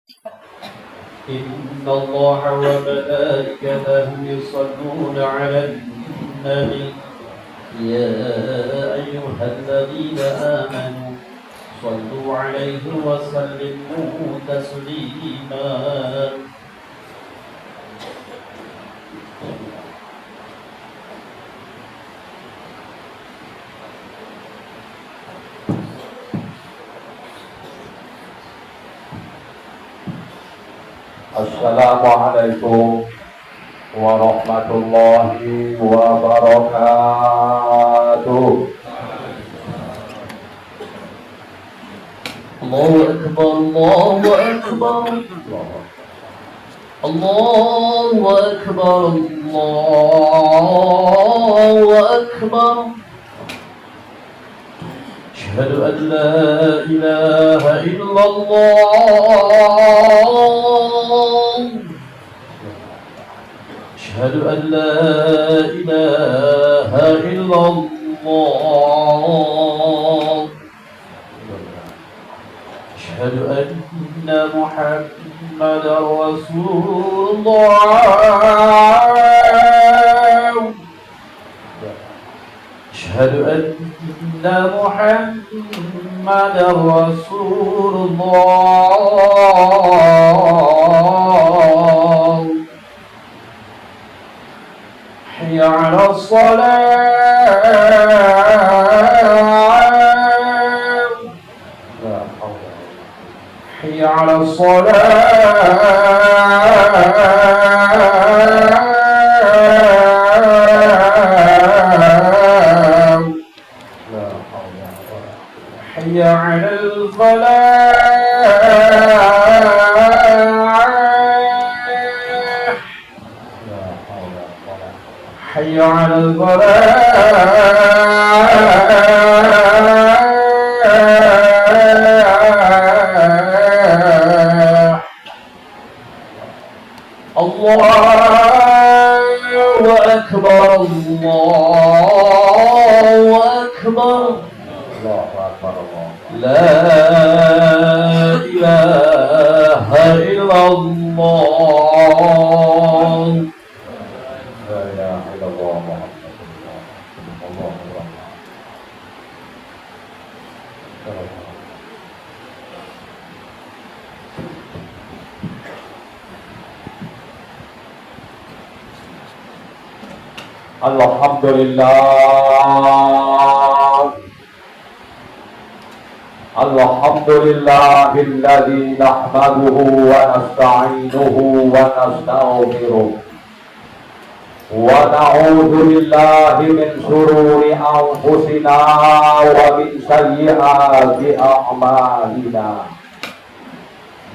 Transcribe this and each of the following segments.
إن الله وملائكته يصلون على النبي يا أيها الذين آمنوا صلوا عليه وسلموا تسليما. Assalamualaikum warahmatullahi wabarakatuh. Allahu Akbar, Allahu Akbar, Allahu Akbar, Allahu Akbar. أشهد أن لا إله إلا الله. أشهد أن لا إله إلا الله. أشهد أن محمدا رسول الله. أشهد أن محمدا رسول الله. حي على الصلاة. حي على الصلاة. حي على الفلاح. حي على الفلاح. الله أكبر، الله أكبر، لا إله إلا الله. لا إله إلا الله محمد Alhamdulillah. Alhamdulillahilladzi nahmaduhu wa nasta'inuhu wa nastaghfiruh wa na'udzu billahi min shururi anfusina wa min sayyiati a'malina.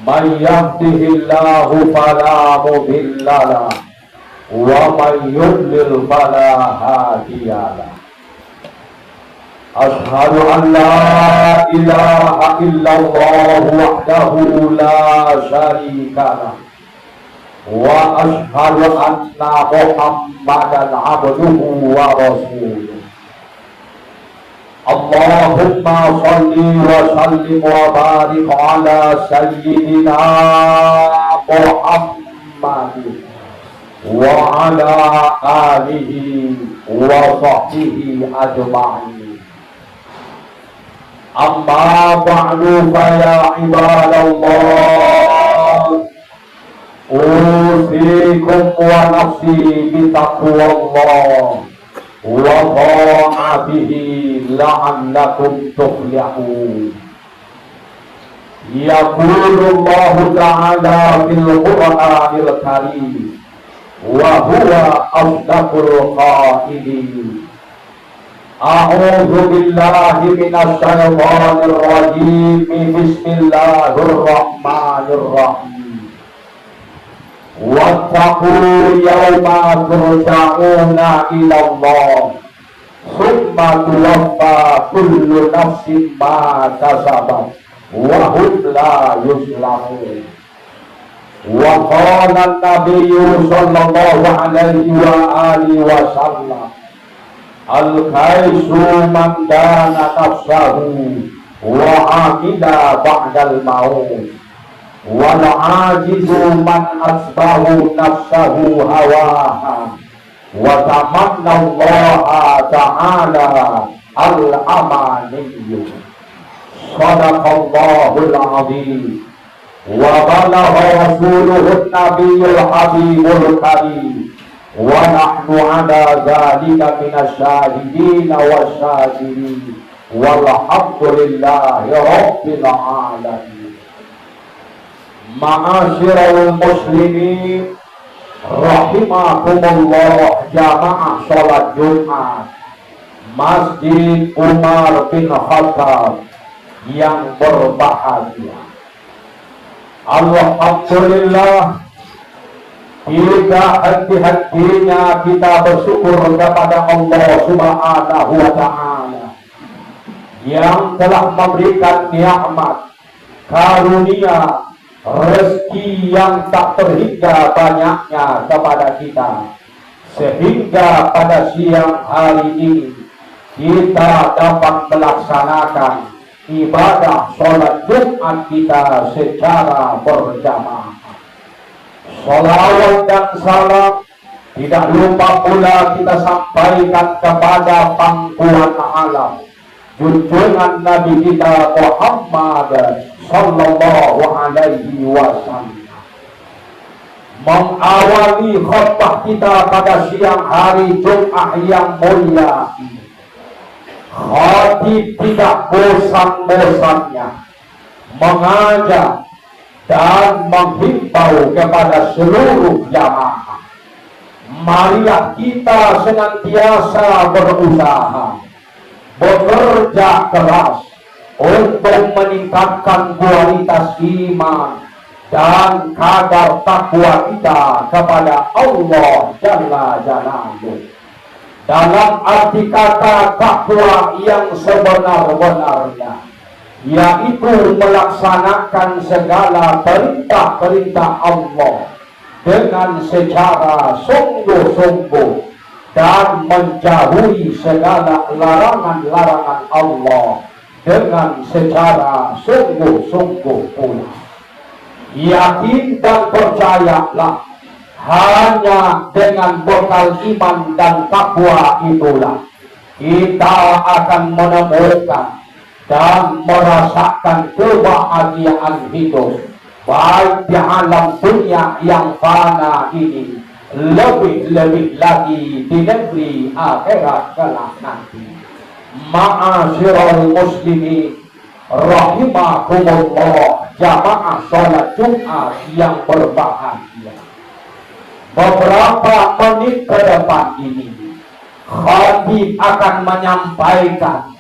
Man yahdihillahu fala mudilla lahu wa man yudlil fala hadiya lahu. Ashhadu an la ilaha illallah wahdahu la syarika lah wa ashhadu anna Muhammadan abduhu wa rasuluh. Allahumma salli wa sallim wa barik ala sayyidina Muhammadin wa ala alihi wa sahbihi ajma'in. Amma ba'du fa ya ibadallah, usikum wa nafsi bitaqwallah wa ta'atihi la'allakum tuflihun. Yaqulullahu ta'ala fil Qur'anil Karim wa huwa asdaqul qailin. A'udzu billahi minasy syaithanir rajim. Bismillahirrahmanirrahim. Wattaqu yawma turja'una ila Allah summa tuwaffa kullu nafsin ma kasabat wa hum la yuzlamun. Wa qala an-nabiyyu sallallahu alaihi wa alihi wa sallam, al-kaisu man dana nafsahu wa amila ba'dal maut. wal ajizu man asbahu nafsahu hawaha wa tamanna Allah ta'ala al-amaniyyu. Sadaqallahul azim wa balagha rasuluhun nabiyyul habibul karim wa nahnu ala dzalika minasyahidin wasyakirin walhamdulillahi rabbil alamin. Ma'asyiral muslimin rahimakumullah, jamaah salat Jumat Masjid Umar bin Khattab yang berbahagia. Alhamdulillah, kita hati-hatinya kita bersyukur kepada Allah Subhanahu wa ta'ala yang telah memberikan nikmat, karunia, rezeki yang tak terhingga banyaknya kepada kita, sehingga pada siang hari ini kita dapat melaksanakan ibadah sholat Jumat kita secara berjamaah. Salawat dan salam tidak lupa pula kita sampaikan kepada pangkuan alam, junjungan Nabi kita Muhammad sallallahu alaihi wasallam. Mengawali khutbah kita pada siang hari Jumat yang mulia ini, khatib tidak bosan-bosannya mengajak dan menghimbau kepada seluruh jamaah, marilah kita senantiasa berusaha, bekerja keras untuk meningkatkan kualitas iman dan kadar takwa kita kepada Allah Jalla Jalaluhu. Dalam arti kata takwa yang sebenar-benarnya, yaitu melaksanakan segala perintah-perintah Allah dengan secara sungguh-sungguh dan menjauhi segala larangan-larangan Allah dengan secara sungguh-sungguh pula. Yakin dan percayalah, hanya dengan bekal iman dan takwa itulah kita akan menemukan dan merasakan kebahagiaan hidup, baik di alam dunia yang fana ini, lebih-lebih lagi di negeri akhirat kelak nanti. Ma'asyiral muslimin rahimakumullah, jamaah sholat Jumat yang berbahagia. Beberapa menit ke depan ini, khatib akan menyampaikan,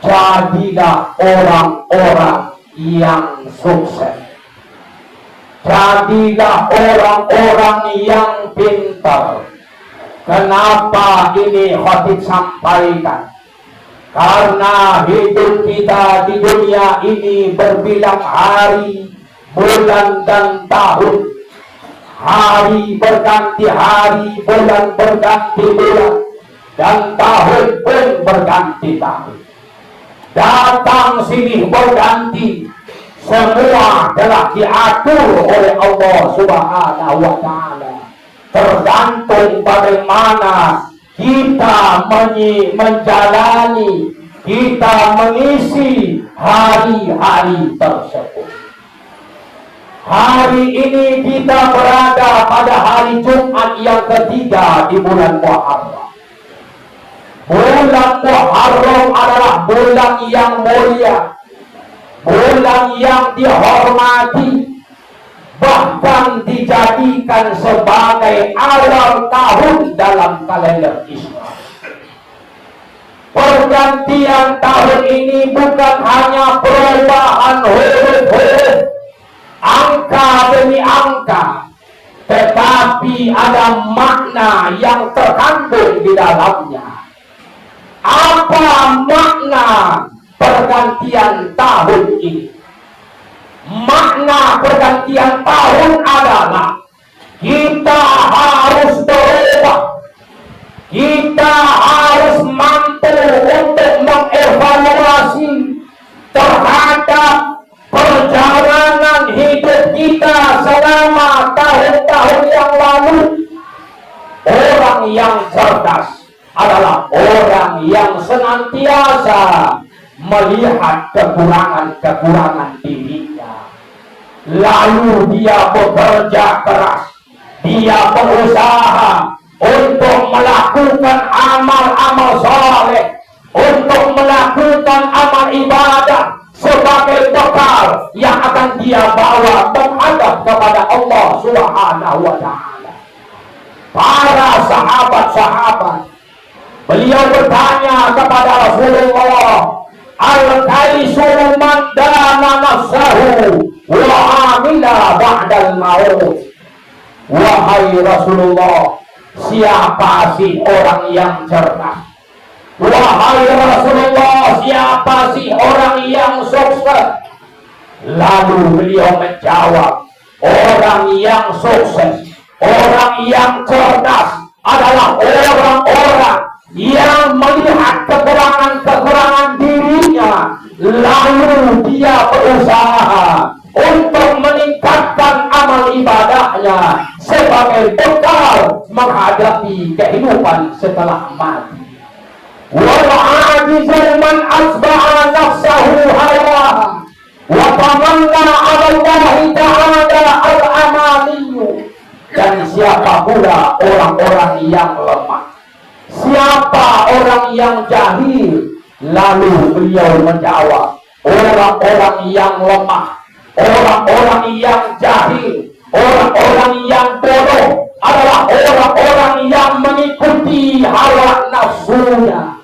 jadilah orang-orang yang sukses, jadilah orang-orang yang pintar. Kenapa ini khatib sampaikan? Karena hidup kita di dunia ini berbilang hari, bulan dan tahun. Hari berganti hari, bulan berganti bulan, dan tahun pun berganti tahun. Datang sini berganti, semua telah diatur oleh Allah Subhanahu wa ta'ala. Tergantung bagaimana kita menjalani, kita mengisi hari-hari tersebut. Hari ini kita berada pada hari Jumat yang ketiga di bulan Muharram. Bulan Muharram adalah bulan yang mulia, bulan yang dihormati, bahkan dijadikan sebagai awal tahun dalam kalender Islam. Pergantian tahun ini bukan hanya perubahan huruf-huruf, angka demi angka, tetapi ada makna yang terkandung di dalamnya. Apa makna pergantian tahun ini? Makna pergantian tahun adalah kita harus berubah, kita harus mampu untuk mengevaluasi terhadap perjalanan hidup kita selama tahun-tahun yang lalu, orang yang cerdas adalah orang yang senantiasa melihat kekurangan-kekurangan dirinya. Lalu dia bekerja keras, dia berusaha untuk melakukan amal-amal saleh, untuk melakukan amal ibadah sebagai bekal yang akan dia bawa menghadap kepada Allah Subhanahu wa Ta'ala. Para sahabat-sahabat, beliau bertanya kepada Rasulullah, al-kaisu man dana nafsahu wa amila ba'dal maut. Wahai Rasulullah, siapa sih orang yang cerdas? Wahai Rasulullah, siapa sih orang yang sukses? Lalu beliau menjawab, orang yang sukses, orang yang cerdas adalah orang-orang yang melihat kekurangan-kekurangan dirinya, lalu dia berusaha untuk meningkatkan amal ibadahnya sebagai bekal menghadapi kehidupan setelah mati. Wal ajizu man asba'a nafsahu hawaha wa tamanna 'ala Allah ta'ala al-amaniyu. Dan siapa pula orang-orang yang lemah, siapa orang yang jahil? Lalu beliau menjawab, orang-orang yang lemah, orang-orang yang jahil, orang-orang yang bodoh adalah orang-orang yang mengikuti hawa nafsunya,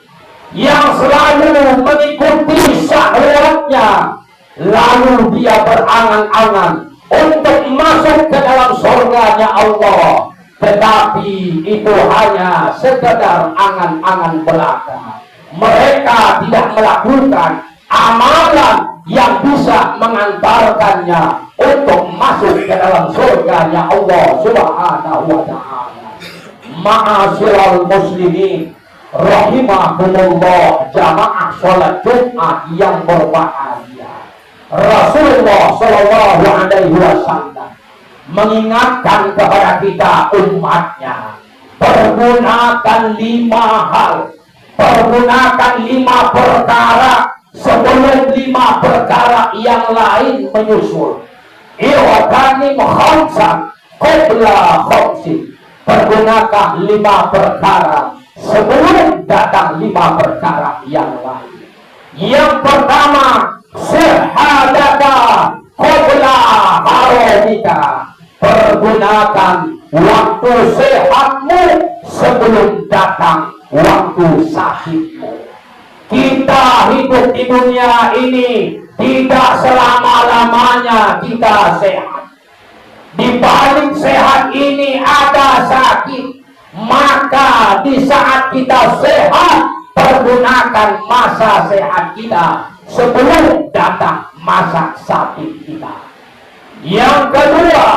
yang selalu mengikuti syahwatnya, lalu dia berangan-angan untuk masuk ke dalam surganya Allah, tetapi itu hanya sekedar angan-angan belaka. Mereka tidak melakukan amalan yang bisa mengantarkannya untuk masuk ke dalam surganya Allah Subhanahu wa Ta'ala. Ma'asyiral muslimin rahimakumullah, jamaah sholat Jumat yang berbahagia. Rasulullah Shallallahu Alaihi Wasallam mengingatkan kepada kita umatnya, pergunakan 5 hal, pergunakan 5 perkara sebelum 5 perkara yang lain menyusul. Iwakanim khamsan qabla khamsin, pergunakan 5 perkara sebelum datang 5 perkara yang lain. Yang pertama, syahadata qabla haramika, pergunakan waktu sehatmu sebelum datang waktu sakitmu. Kita hidup di dunia ini tidak selama-lamanya kita sehat. Di balik sehat ini ada sakit. Maka di saat kita sehat, pergunakan masa sehat kita sebelum datang masa sakit kita. Yang kedua,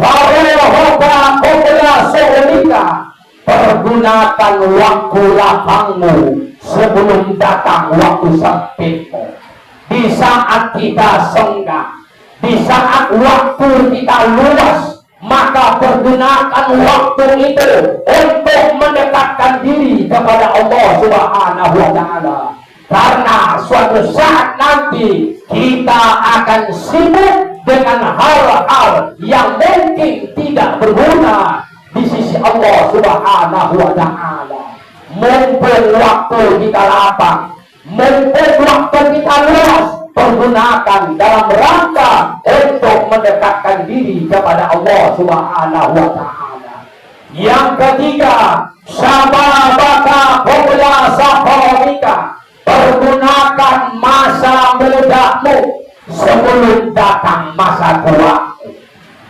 farahaka qabla su'lika, pergunakan waktu lapangmu sebelum datang waktu sempitmu. Di saat kita senggang, di saat waktu kita luas, maka pergunakan waktu itu untuk mendekatkan diri kepada Allah Subhanahu wa Ta'ala. Karena suatu saat nanti kita akan sibuk dengan hal-hal yang mungkin tidak berguna di sisi Allah Subhanahu wa Ta'ala. Mumpung waktu kita lapang, mumpung waktu kita luas, pergunakan dalam rangka untuk mendekatkan diri kepada Allah Subhanahu wa Ta'ala. Yang ketiga, sababaka qabla safarika, pergunakan masa mudamu sebelum datang masa tua.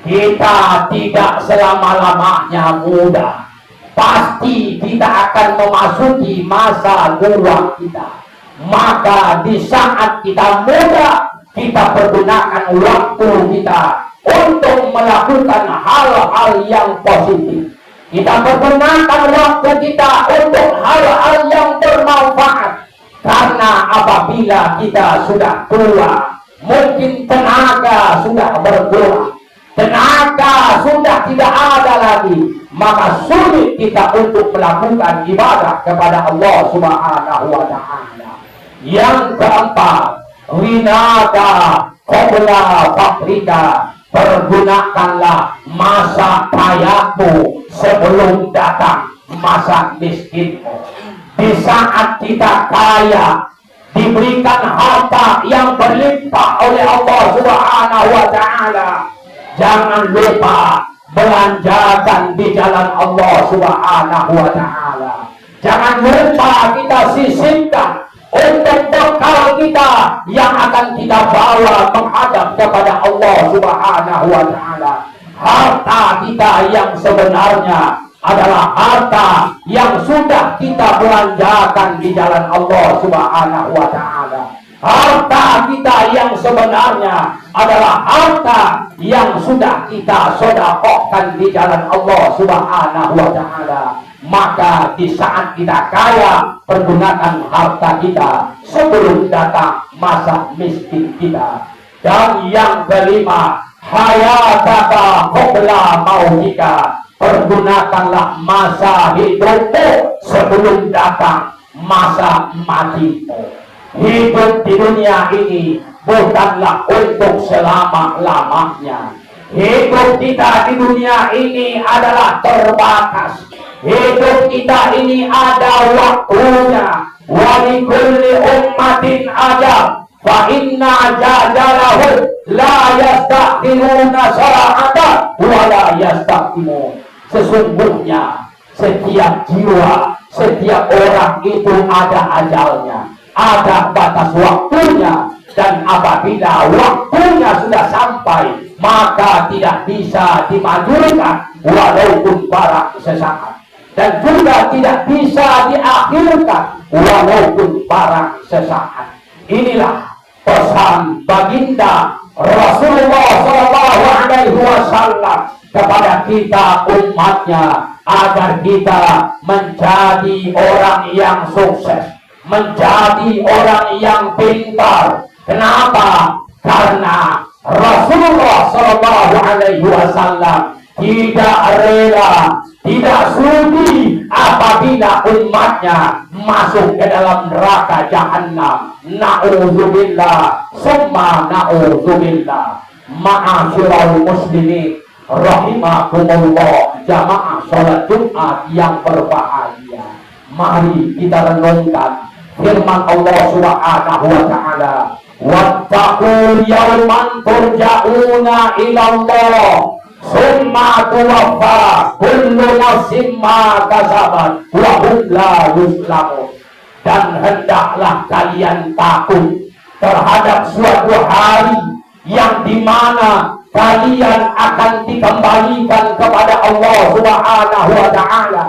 Kita tidak selama-lamanya muda, pasti kita akan memasuki masa tua kita. Maka di saat kita muda, kita pergunakan waktu kita untuk melakukan hal-hal yang positif. Kita pergunakan waktu kita untuk hal-hal yang bermanfaat. Karena apabila kita sudah tua, mungkin tenaga sudah berkurang, tenaga sudah tidak ada lagi, maka sulit kita untuk melakukan ibadah kepada Allah Subhanahu wa Ta'ala. Yang keempat, winaka qabla fakrika, pergunakanlah masa kayamu sebelum datang masa miskinmu. Di saat kita kaya, diberikan harta yang berlimpah oleh Allah Subhanahu wa Ta'ala, jangan lupa belanjakan di jalan Allah Subhanahu wa Ta'ala. Jangan lupa kita sisihkan untuk bekal kita yang akan kita bawa menghadap kepada Allah Subhanahu wa Ta'ala. Harta kita yang sebenarnya adalah harta yang sudah kita belanjakan di jalan Allah Subhanahu wa Ta'ala. Harta kita yang sebenarnya adalah harta yang sudah kita sedekahkan di jalan Allah Subhanahu wa Ta'ala. Maka di saat kita kaya, pergunakan harta kita sebelum datang masa miskin kita. Dan yang kelima, hayataka qabla mautika, pergunakanlah masa hidupmu sebelum datang masa matimu. Hidup di dunia ini bukanlah untuk selama-lamanya. Hidup kita di dunia ini adalah terbatas. Hidup kita ini ada waktunya. Wa likulli ummatin ajal, fa inna jajalahu la yastakhiruna sa'atan wa la yastaqdimun. Sesungguhnya setiap jiwa, setiap orang itu ada ajalnya, ada batas waktunya, dan apabila waktunya sudah sampai, maka tidak bisa dimajukan walaupun barang sesaat, dan juga tidak bisa diakhirkan walaupun barang sesaat. Inilah pesan baginda Rasulullah SAW kepada kita umatnya, agar kita menjadi orang yang sukses, menjadi orang yang pintar. Kenapa? Karena Rasulullah SAW tidak rela, tidak sudi apabila umatnya masuk ke dalam neraka jahanam. Na'udzubillah, summa na'udzubillah. Ma'asyiral muslimin rahimakumullah, jamaah sholat Jumat yang berbahagia. Mari kita renungkan firman Allah Subhanahu wa Ta'ala, wattaqu yawman turja'una ila Allah summa tuwaffa kullu nafsin ma kasabat wa hum la yuzlamun. Dan hendaklah kalian takut terhadap suatu hari yang dimana kalian akan dikembalikan kepada Allah Subhanahu wa Ta'ala.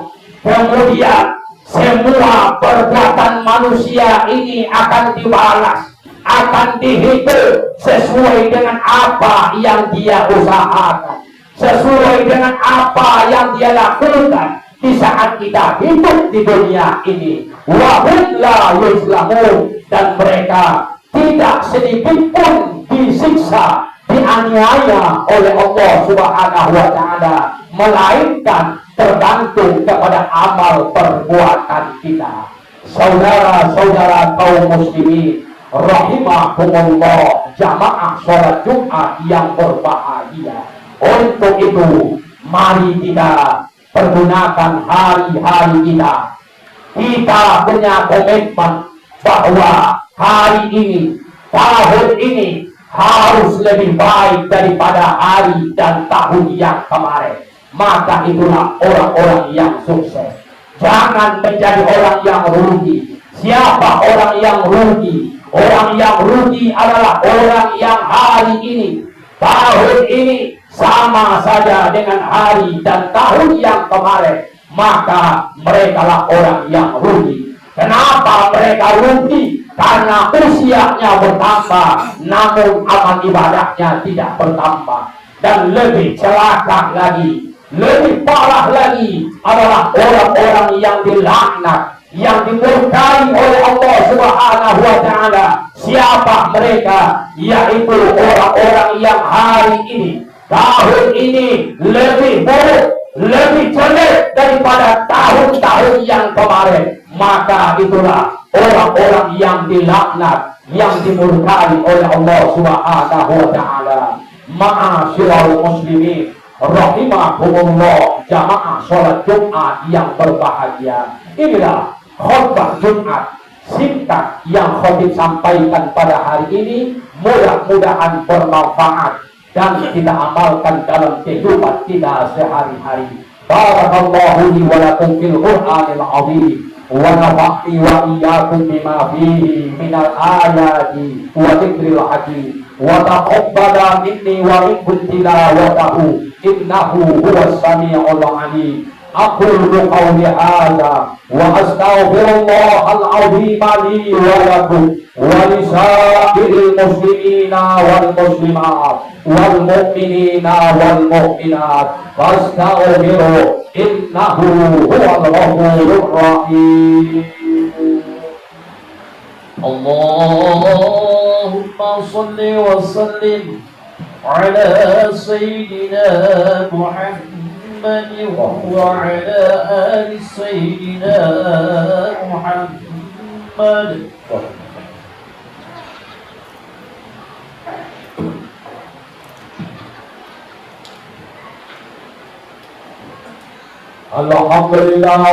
Kemudian semua perbuatan manusia ini akan dibalas, akan dihitung sesuai dengan apa yang dia usahakan, sesuai dengan apa yang dia lakukan di saat kita hidup di dunia ini. Wa hum la yuzlamun, dan mereka tidak sedikit pun disiksa, dianiaya oleh Allah Subhanahu wa Ta'ala, melainkan tergantung kepada amal perbuatan kita. Saudara-saudara kaum muslimin rahimahumullah, jamaah sholat Jumat yang berbahagia. Untuk itu, mari kita pergunakan hari-hari kita. Kita punya komitmen bahwa hari ini, tahun ini harus lebih baik daripada hari dan tahun yang kemarin. Maka itulah orang-orang yang sukses. Jangan menjadi orang yang rugi. Siapa orang yang rugi? Orang yang rugi adalah orang yang hari ini, tahun ini sama saja dengan hari dan tahun yang kemarin. Maka mereka lah orang yang rugi. Kenapa mereka rugi? Karena usianya bertambah, namun amal ibadahnya tidak bertambah. Dan lebih celaka lagi, lebih parah lagi adalah orang-orang yang dilaknat, yang dimurkai oleh Allah Subhanahu wa Ta'ala Siapa mereka? Yaitu orang-orang yang hari ini, tahun ini lebih buruk, lebih jelek daripada tahun-tahun yang kemarin. Maka itulah orang-orang yang dilaknat, yang dimurkai oleh Allah Subhanahu wa taala. Ma'asyiral muslimin rahimakumullah, jamaah sholat Jumat yang berbahagia. Inilah khutbah Jumat singkat yang khatib sampaikan pada hari ini. Mudah-mudahan bermanfaat dan kita amalkan dalam kehidupan kita sehari-hari. Barakallahu li wa lakum fil Qur'anil azim wa nafa'ni wa iyyakum bima fihi minal ayati wa dzikril hakim wa taqabbala minni wa minkum tilawatahu innahu huwas sami'ul 'alim. Aqulu qawli hadza wa astaghfirullahal 'azim li wa lakum wa lisa'iril muslimina wal muslimat wal mu'minina wal mu'minat fastaghfiru innahu huwal ghafurur rahim. Allahumma salli wa sallim ala sayyidina Muhammad wa ala ali sayyidina Muhammad. Alhamdulillah,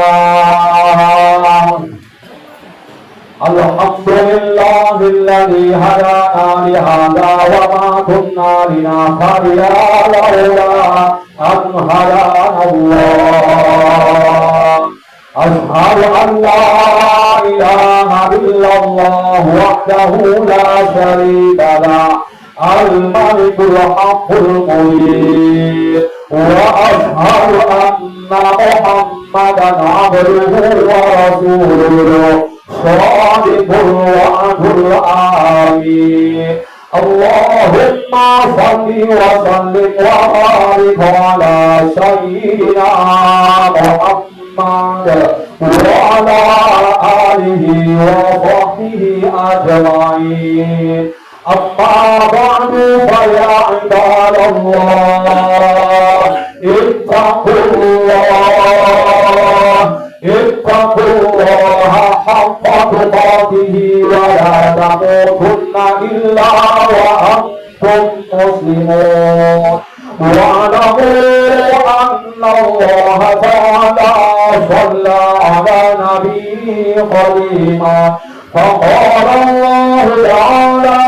alhamdulillahilladzi hadana li hadza wa ma kunna linahtadiya laula an hadana Allah. Ashhadu an la ilaha illallah wahdahu la syarika lah, al-malikul haqqul mubin, wa ashhadu anna Muhammadan abduhu wa rasuluh shadiqul wa'dul amin. Allahumma salli wa sallim wa barik ala sayyidina Muhammad wa ala alihi wa sahbihi ajma'in. Amma ba'du fa ya ibadallah ittaqullaha haqqa tuqatih wa la tamutunna illa wa antum muslimun. Wa'lamu anna Allah ta'ala shalla ala nabiyyi qarima. Faqala Allah ta'ala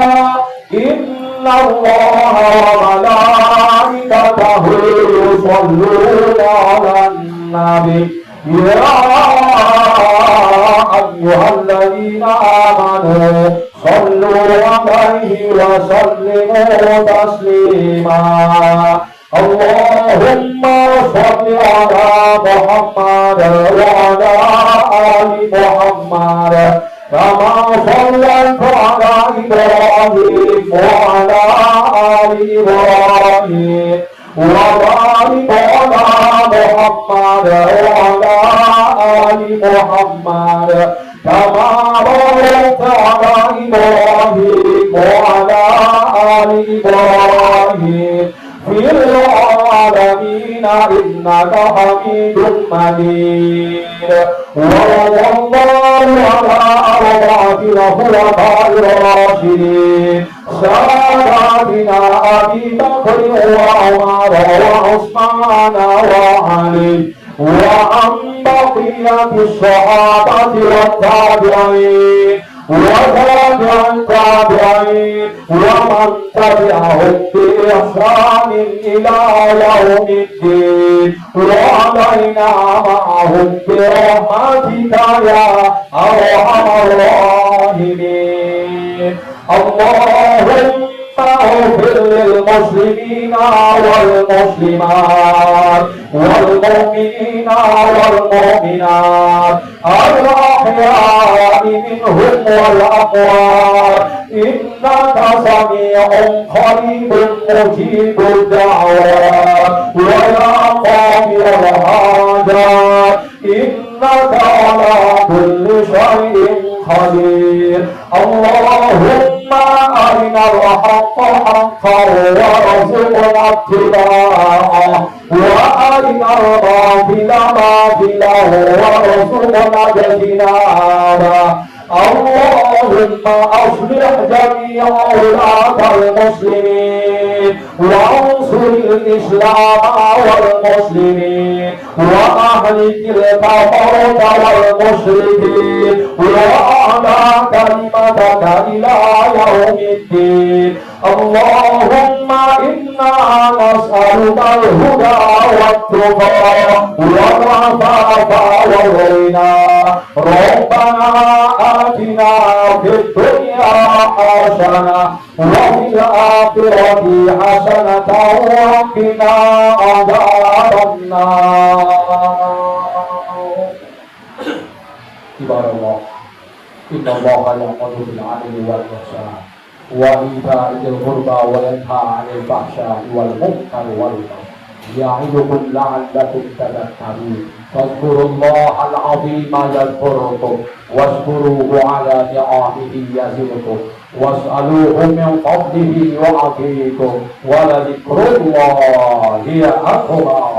inna Allah wa malaikatahu yusalluna 'alan nabi ya ayyuhalladzina amanu sallu 'alaihi wa sallimu taslima. Allahumma salli ala Muhammad wa ala ali Muhammad kama sallaita ala Ibrahim wa ala ali Ibrahim wa barik ala Muhammad wa ala ali Muhammad kama barakta ala Ibrahim wa ala ali Ibrahim fil alamin innaka Hamidum Majid. Wallahu ala arwahi khulafa'ir rasyidin sayyidina Abi Bakr wa Umar wa Utsman wa Ali wa an baqiyatis sahabati wat tabi'in وتابع التابعين ومن تبعهم بإحسان إلى يوم الدين وعلينا معهم برحمتك يا أرحم الراحمين. اللهم اغفر للمسلمين والمسلمات والمؤمنين والمؤمنات الأحياء منهم والأموات إنك سميع قريب مجيب الدعوات ويا قاضي الحاجات إنك على كل شيء قدير. اللهم وارزقنا اتباعه وأرنا الباطل باطلا وارزقنا اجتنابه. اللهم أصلح جميع ولاة المسلمين وانصر الإسلام والمسلمين وأهلك الكفرة والمشركين وأعلى كلمتك إلى يوم الدين. اللهم إنا نسألك الهدى والتقى والعفاف والغنى. ربنا آتنا في الدنيا حسنة وفي الآخرة حسنة وقنا عذاب النار. عباد الله إن الله يأمر بالعدل والإحسان وإيتاء ذي القربى وينهى عن الفحشاء والمنكر والبغي يعظكم لعلكم تذكرون. فاذكروا الله العظيم يذكركم واشكروه على نعمه يزدكم واسألوه من فضله يعطيكم ولذكر الله أكبر.